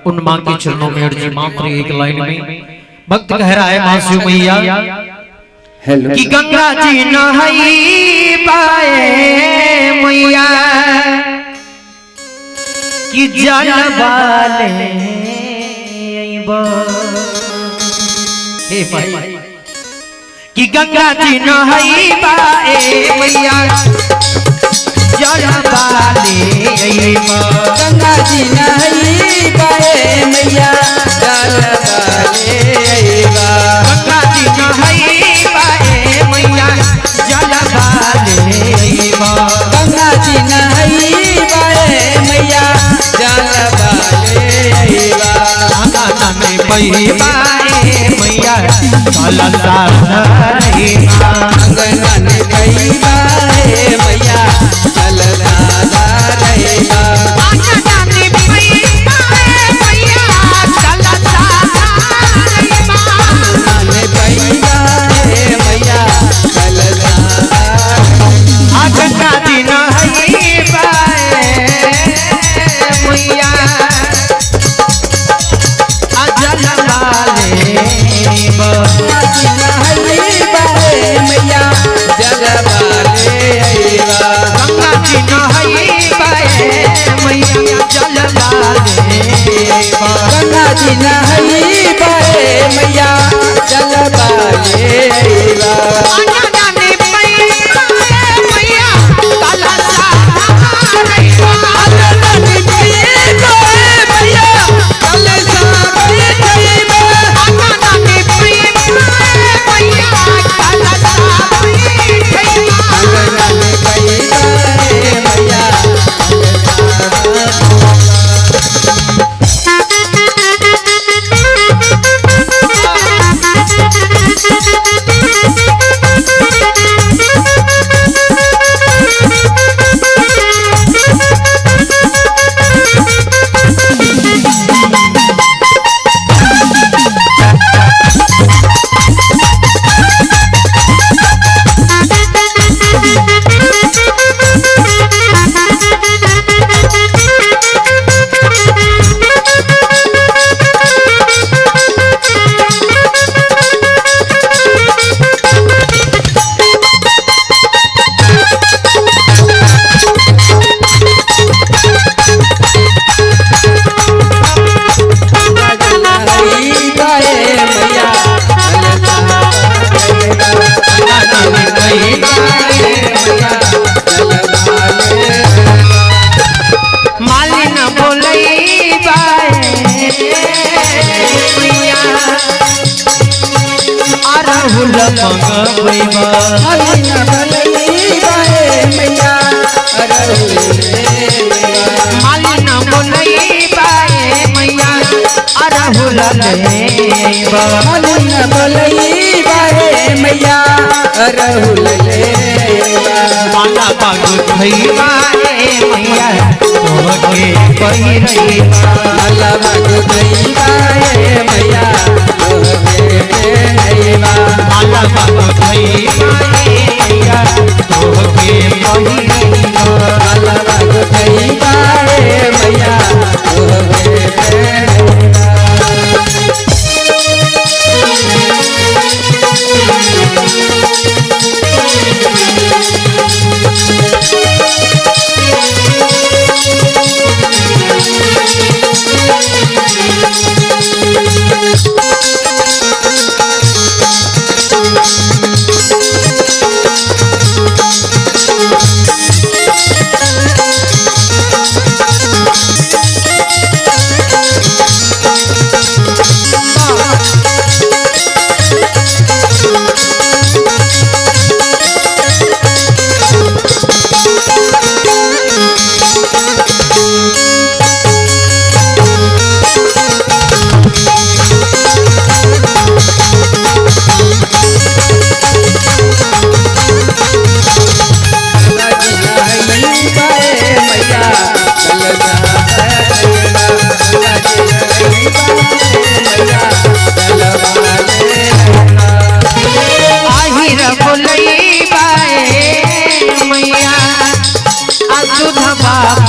उन माँ के चरणों में अर्जी मात्र एक लाइन में भक्त कह रहा है माँ शिव मैया कि गंगा जी नहाई पाए मैया कि जल वाले हे भाई कि गंगा जी नहाई पाए मैया जल वाले गंगा जी नहाई पाए मैया जल वाले गंगा जी नहाई पाए मैया जल वाले गंगा जी नहाई पाए मैया जल वाले गंगा में पई पाए मैया जल वाले गंगा में पई पाए मैया जल गंगा जी नहाई पाए मैया जल मैया अरहुल माला पागल भैया मैया तोहके कही रही माला पागल भैया मैया तोहके माला पागल भैया तोहके कही रही माला पागल भैया मैया तोहके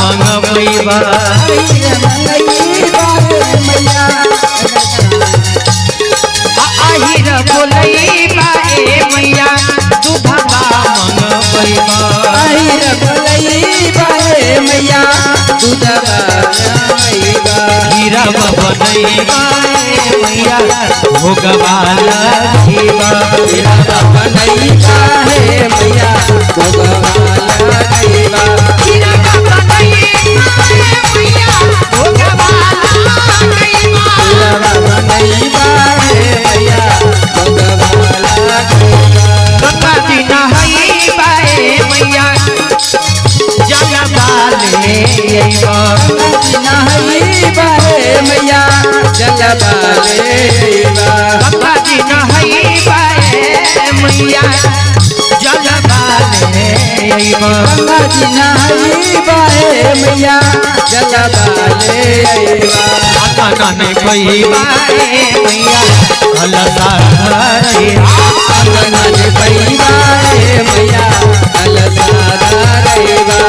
मंगवैबा जलवालैबा हीरा बनैबा मैया भोगवाला जीवा हीरा बनैबा हे मैया भोगवालैबा हीरा बनैबा मैया भोगवाला जीवा हीरा बनैबा हे मैया भोगवालैबा गंगा जी नहाइबा मैया जलवालैबा नहाइबा हे मैया जलवालैबा गंगा जी नहाइबा मैया जलवालैबा गंगा जी नहाइबा हे मैया जलवालैबा आंगन पैबा मैया अलसा रे आंगन पैबा हे मैया अलसा दैबा